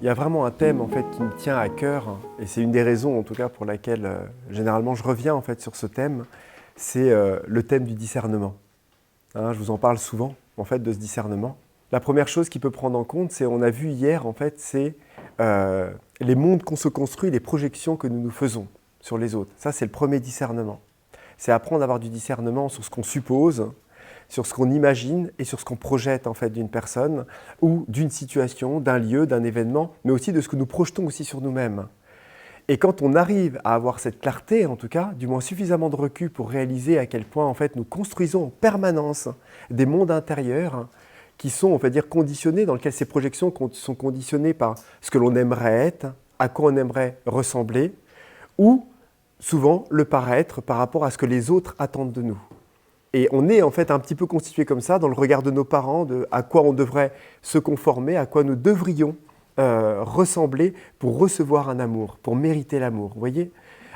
y a vraiment un thème en fait qui me tient à cœur, et c'est une des raisons en tout cas pour laquelle généralement je reviens en fait sur ce thème, c'est le thème du discernement. Hein, je vous en parle souvent en fait de ce discernement. La première chose qu'il peut prendre en compte, c'est, on a vu hier en fait, c'est les mondes qu'on se construit, les projections que nous nous faisons sur les autres. Ça, c'est le premier discernement. C'est apprendre à avoir du discernement sur ce qu'on suppose, sur ce qu'on imagine et sur ce qu'on projette en fait d'une personne ou d'une situation, d'un lieu, d'un événement, mais aussi de ce que nous projetons aussi sur nous-mêmes. Et quand on arrive à avoir cette clarté, en tout cas, du moins suffisamment de recul pour réaliser à quel point en fait nous construisons en permanence des mondes intérieurs qui sont, on va dire, conditionnés, dans lesquels ces projections sont conditionnées par ce que l'on aimerait être, à quoi on aimerait ressembler, ou souvent le paraître par rapport à ce que les autres attendent de nous. Et on est en fait un petit peu constitué comme ça dans le regard de nos parents, de à quoi on devrait se conformer, à quoi nous devrions ressembler pour recevoir un amour, pour mériter l'amour. Vous voyez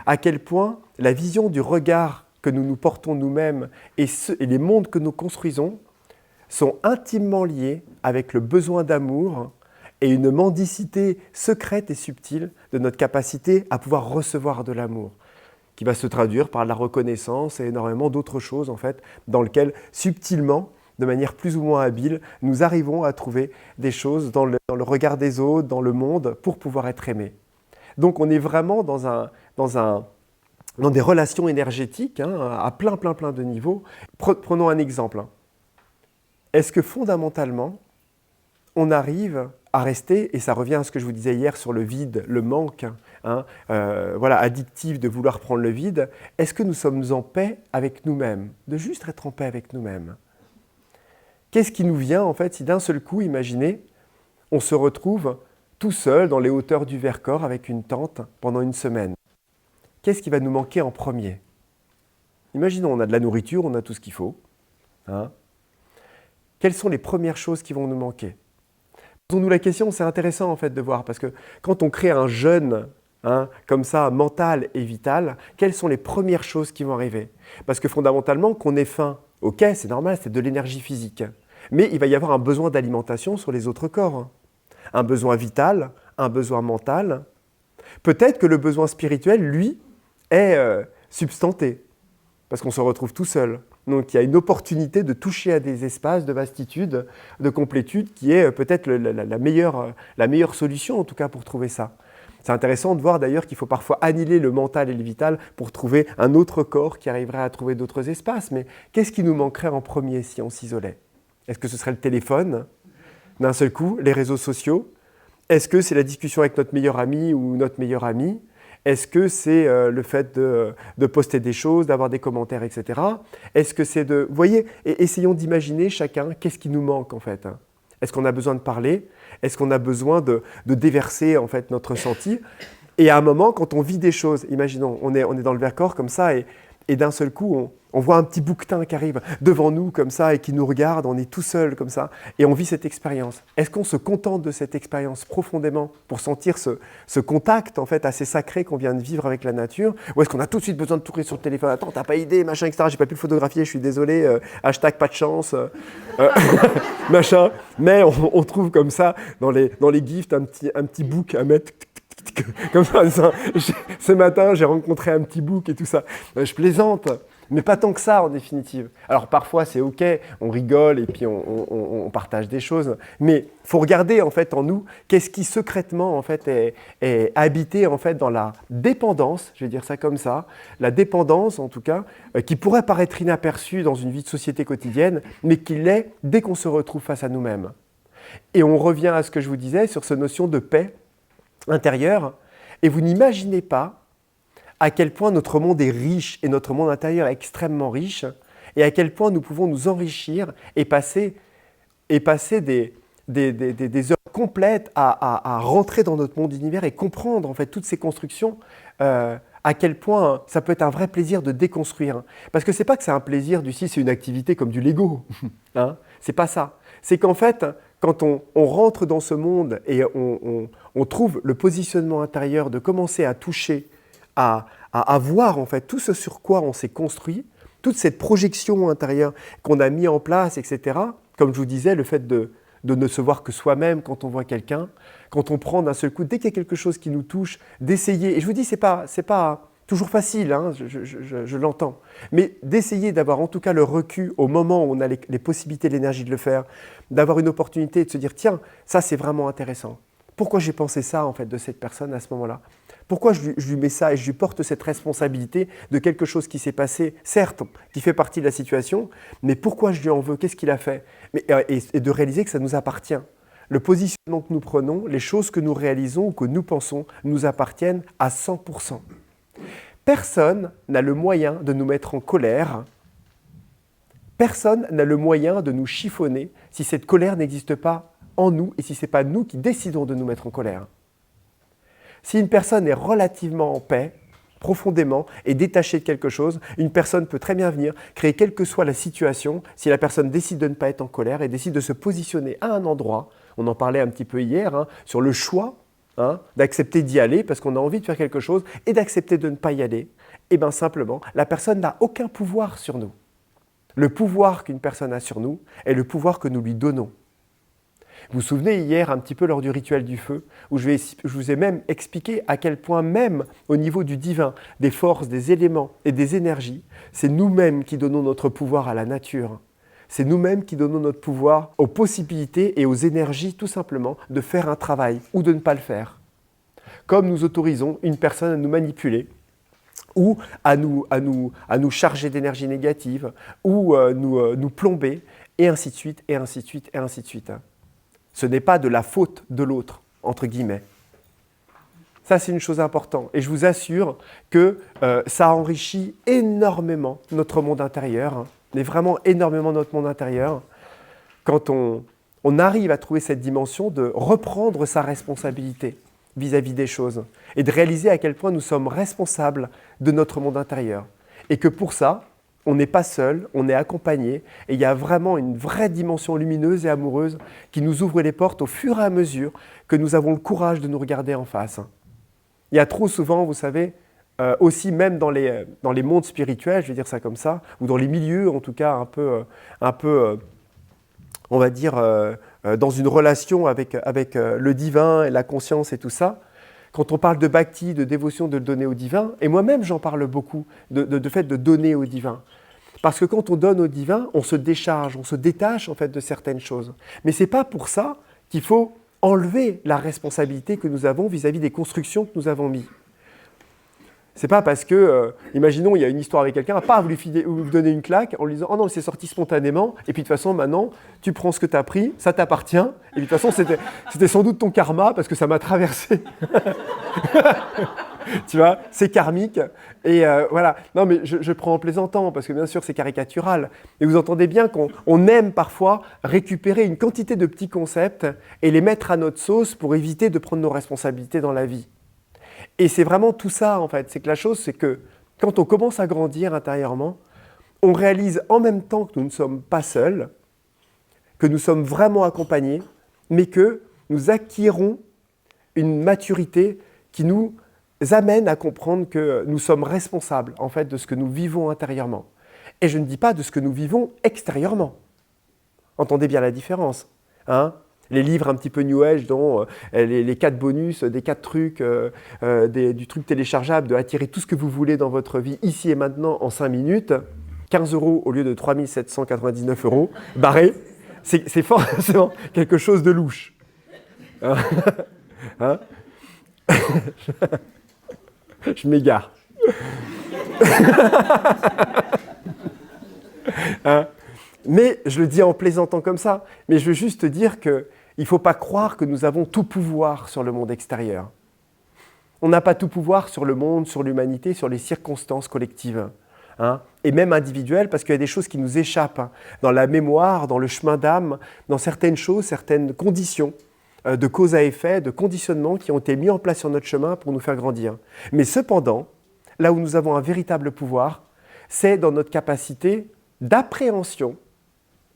à quel point la vision du regard que nous nous portons nous-mêmes et les mondes que nous construisons sont intimement liés avec le besoin d'amour et une mendicité secrète et subtile de notre capacité à pouvoir recevoir de l'amour, qui va se traduire par la reconnaissance et énormément d'autres choses en fait, dans lesquelles subtilement, de manière plus ou moins habile, nous arrivons à trouver des choses dans le regard des autres, dans le monde, pour pouvoir être aimés. Donc on est vraiment dans des relations énergétiques à plein de niveaux. Prenons un exemple. Est-ce que fondamentalement, on arrive à rester, et ça revient à ce que je vous disais hier sur le vide, le manque, addictif de vouloir prendre le vide, est-ce que nous sommes en paix avec nous-mêmes, de juste être en paix avec nous-mêmes? Qu'est-ce qui nous vient en fait si d'un seul coup, imaginez, on se retrouve tout seul dans les hauteurs du Vercors avec une tente pendant une semaine? Qu'est-ce qui va nous manquer en premier? Imaginons, on a de la nourriture, on a tout ce qu'il faut. Quelles sont les premières choses qui vont nous manquer? Posons-nous la question, c'est intéressant en fait de voir, parce que quand on crée un jeûne comme ça, mental et vital, quelles sont les premières choses qui vont arriver? Parce que fondamentalement, qu'on ait faim, ok, c'est normal, c'est de l'énergie physique. Mais il va y avoir un besoin d'alimentation sur les autres corps. Un besoin vital, un besoin mental. Peut-être que le besoin spirituel, lui, est substanté, parce qu'on se retrouve tout seul. Donc il y a une opportunité de toucher à des espaces de vastitude, de complétude, qui est peut-être la meilleure solution, en tout cas, pour trouver ça. C'est intéressant de voir d'ailleurs qu'il faut parfois annihiler le mental et le vital pour trouver un autre corps qui arriverait à trouver d'autres espaces. Mais qu'est-ce qui nous manquerait en premier si on s'isolait? Est-ce que ce serait le téléphone, d'un seul coup, les réseaux sociaux? Est-ce que c'est la discussion avec notre meilleur ami ou notre meilleure amie? Est-ce que c'est le fait de poster des choses, d'avoir des commentaires, etc. Est-ce que c'est de... Vous voyez, essayons d'imaginer chacun qu'est-ce qui nous manque en fait. Est-ce qu'on a besoin de parler? Est-ce qu'on a besoin de déverser en fait notre ressenti? Et à un moment, quand on vit des choses, imaginons, on est dans le Vercors comme ça et d'un seul coup, on voit un petit bouquetin qui arrive devant nous comme ça et qui nous regarde, on est tout seul comme ça et on vit cette expérience. Est-ce qu'on se contente de cette expérience profondément pour sentir ce contact en fait assez sacré qu'on vient de vivre avec la nature? Ou est-ce qu'on a tout de suite besoin de tourner sur le téléphone? Attends, t'as pas idée, machin, etc. J'ai pas pu le photographier, je suis désolé, hashtag pas de chance, machin. Mais on trouve comme ça dans les gifs un petit book à mettre comme ça. Ce matin, j'ai rencontré un petit bouc et tout ça. Je plaisante, mais pas tant que ça en définitive. Alors parfois, c'est ok, on rigole et puis on partage des choses. Mais il faut regarder en fait en nous, qu'est-ce qui secrètement en fait est habité en fait dans la dépendance, je vais dire ça comme ça, la dépendance en tout cas, qui pourrait paraître inaperçue dans une vie de société quotidienne, mais qui l'est dès qu'on se retrouve face à nous-mêmes. Et on revient à ce que je vous disais sur cette notion de paix intérieur, et vous n'imaginez pas à quel point notre monde est riche et notre monde intérieur est extrêmement riche, et à quel point nous pouvons nous enrichir et passer des heures complètes à rentrer dans notre monde univers et comprendre en fait toutes ces constructions, à quel point ça peut être un vrai plaisir de déconstruire. Parce que c'est pas que c'est un plaisir du si c'est une activité comme du Lego, c'est pas ça. C'est qu'en fait, quand on rentre dans ce monde et on trouve le positionnement intérieur de commencer à toucher, à voir en fait tout ce sur quoi on s'est construit, toute cette projection intérieure qu'on a mis en place, etc. Comme je vous disais, le fait de de ne se voir que soi-même quand on voit quelqu'un, quand on prend d'un seul coup, dès qu'il y a quelque chose qui nous touche, d'essayer, et je vous dis, c'est pas toujours facile, hein, je l'entends, mais d'essayer d'avoir en tout cas le recul au moment où on a les possibilités, l'énergie de le faire, d'avoir une opportunité de se dire, tiens, ça c'est vraiment intéressant. Pourquoi j'ai pensé ça en fait de cette personne à ce moment-là? Pourquoi je lui mets ça et je lui porte cette responsabilité de quelque chose qui s'est passé, certes, qui fait partie de la situation, mais pourquoi je lui en veux? Qu'est-ce qu'il a fait? Et de réaliser que ça nous appartient. Le positionnement que nous prenons, les choses que nous réalisons ou que nous pensons nous appartiennent à 100%. Personne n'a le moyen de nous mettre en colère. Personne n'a le moyen de nous chiffonner si cette colère n'existe pas en nous et si ce n'est pas nous qui décidons de nous mettre en colère. Si une personne est relativement en paix, profondément, et détachée de quelque chose, une personne peut très bien venir créer quelle que soit la situation, si la personne décide de ne pas être en colère et décide de se positionner à un endroit, on en parlait un petit peu hier, sur le choix, d'accepter d'y aller parce qu'on a envie de faire quelque chose et d'accepter de ne pas y aller, et bien simplement, la personne n'a aucun pouvoir sur nous. Le pouvoir qu'une personne a sur nous est le pouvoir que nous lui donnons. Vous vous souvenez hier un petit peu lors du rituel du feu, où je vous ai même expliqué à quel point même au niveau du divin, des forces, des éléments et des énergies, c'est nous-mêmes qui donnons notre pouvoir à la nature. C'est nous-mêmes qui donnons notre pouvoir aux possibilités et aux énergies tout simplement de faire un travail ou de ne pas le faire. Comme nous autorisons une personne à nous manipuler, ou à nous charger d'énergie négative, ou nous plomber, et ainsi de suite, et ainsi de suite, et ainsi de suite. Ce n'est pas de la faute de l'autre, entre guillemets. Ça, c'est une chose importante. Et je vous assure que ça enrichit énormément notre monde intérieur, mais vraiment énormément notre monde intérieur, quand on arrive à trouver cette dimension de reprendre sa responsabilité vis-à-vis des choses et de réaliser à quel point nous sommes responsables de notre monde intérieur. Et que pour ça, on n'est pas seul, on est accompagné et il y a vraiment une vraie dimension lumineuse et amoureuse qui nous ouvre les portes au fur et à mesure que nous avons le courage de nous regarder en face. Il y a trop souvent, vous savez, aussi même dans les mondes spirituels, je vais dire ça comme ça, ou dans les milieux en tout cas un peu on va dire, dans une relation avec le divin et la conscience et tout ça, quand on parle de bhakti, de dévotion, de le donner au divin, et moi-même j'en parle beaucoup, de fait de donner au divin. Parce que quand on donne au divin, on se décharge, on se détache en fait de certaines choses. Mais ce n'est pas pour ça qu'il faut enlever la responsabilité que nous avons vis-à-vis des constructions que nous avons mises. C'est pas parce que, imaginons, il y a une histoire avec quelqu'un, pas vous lui donner une claque en lui disant « Oh non, c'est sorti spontanément, et puis de toute façon, maintenant, tu prends ce que tu as pris, ça t'appartient, et puis de toute façon, c'était sans doute ton karma, parce que ça m'a traversé. » Tu vois, c'est karmique. Et voilà. Non, mais je prends en plaisantant, parce que bien sûr, c'est caricatural. Et vous entendez bien qu'on aime parfois récupérer une quantité de petits concepts et les mettre à notre sauce pour éviter de prendre nos responsabilités dans la vie. Et c'est vraiment tout ça, en fait. C'est que la chose, c'est que quand on commence à grandir intérieurement, on réalise en même temps que nous ne sommes pas seuls, que nous sommes vraiment accompagnés, mais que nous acquérons une maturité qui nous amène à comprendre que nous sommes responsables, en fait, de ce que nous vivons intérieurement. Et je ne dis pas de ce que nous vivons extérieurement. Entendez bien la différence, hein ? Les livres un petit peu New Age, dont les 4 bonus, des 4 trucs, du truc téléchargeable, de attirer tout ce que vous voulez dans votre vie, ici et maintenant, en 5 minutes, 15 € au lieu de 3 799 €, barré, c'est forcément quelque chose de louche. Hein Je m'égare. Hein mais je le dis en plaisantant comme ça, mais je veux juste dire qu'il ne faut pas croire que nous avons tout pouvoir sur le monde extérieur. On n'a pas tout pouvoir sur le monde, sur l'humanité, sur les circonstances collectives, hein, et même individuelles, parce qu'il y a des choses qui nous échappent, hein, dans la mémoire, dans le chemin d'âme, dans certaines choses, certaines conditions de cause à effet, de conditionnement qui ont été mis en place sur notre chemin pour nous faire grandir. Mais cependant, là où nous avons un véritable pouvoir, c'est dans notre capacité d'appréhension.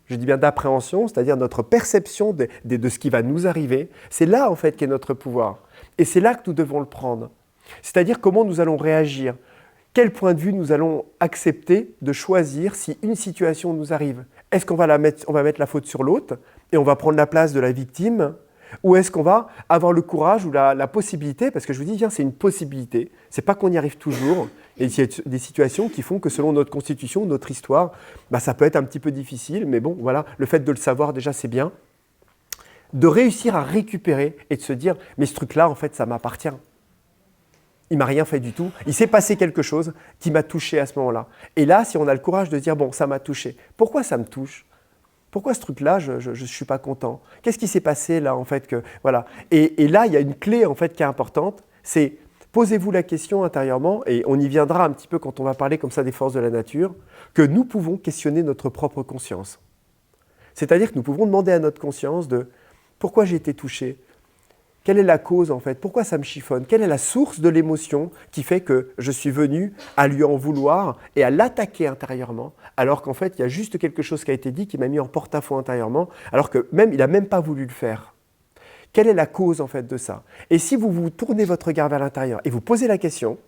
Je dis bien d'appréhension, c'est-à-dire notre perception de ce qui va nous arriver. C'est là, en fait, qu'est notre pouvoir. Et c'est là que nous devons le prendre. C'est-à-dire comment nous allons réagir. Quel point de vue nous allons accepter de choisir si une situation nous arrive. Est-ce qu'on va mettre la faute sur l'autre et on va prendre la place de la victime, ou est-ce qu'on va avoir le courage ou la possibilité, parce que je vous dis, c'est une possibilité, c'est pas qu'on y arrive toujours, il y a des situations qui font que selon notre constitution, notre histoire, ça peut être un petit peu difficile, mais bon, voilà, le fait de le savoir déjà, c'est bien. De réussir à récupérer et de se dire, mais ce truc-là, en fait, ça m'appartient. Il m'a rien fait du tout. Il s'est passé quelque chose qui m'a touché à ce moment-là. Et là, si on a le courage de dire, bon, ça m'a touché. Pourquoi ça me touche ? Pourquoi ce truc-là, je ne suis pas content ? Qu'est-ce qui s'est passé là, en fait, que, voilà. Et là, il y a une clé, en fait, qui est importante. C'est, posez-vous la question intérieurement, et on y viendra un petit peu quand on va parler comme ça des forces de la nature, que nous pouvons questionner notre propre conscience. C'est-à-dire que nous pouvons demander à notre conscience de, pourquoi j'ai été touché ? Quelle est la cause en fait ? Pourquoi ça me chiffonne ? Quelle est la source de l'émotion qui fait que je suis venu à lui en vouloir et à l'attaquer intérieurement, alors qu'en fait il y a juste quelque chose qui a été dit qui m'a mis en porte-à-faux intérieurement, alors que même il n'a même pas voulu le faire. Quelle est la cause en fait de ça ? Et si vous vous tournez votre regard vers l'intérieur et vous posez la question,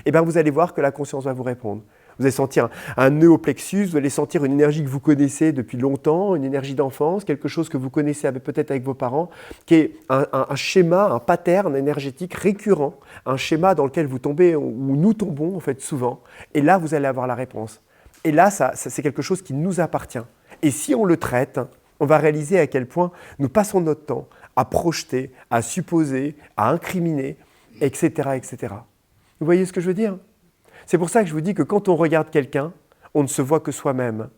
vous allez voir que la conscience va vous répondre. Vous allez sentir un nœud au plexus, vous allez sentir une énergie que vous connaissez depuis longtemps, une énergie d'enfance, quelque chose que vous connaissez peut-être avec vos parents, qui est un schéma, un pattern énergétique récurrent, un schéma dans lequel vous tombez, ou nous tombons en fait souvent. Et là, vous allez avoir la réponse. Et là, ça c'est quelque chose qui nous appartient. Et si on le traite, on va réaliser à quel point nous passons notre temps à projeter, à supposer, à incriminer, etc., etc. Vous voyez ce que je veux dire ? C'est pour ça que je vous dis que quand on regarde quelqu'un, on ne se voit que soi-même.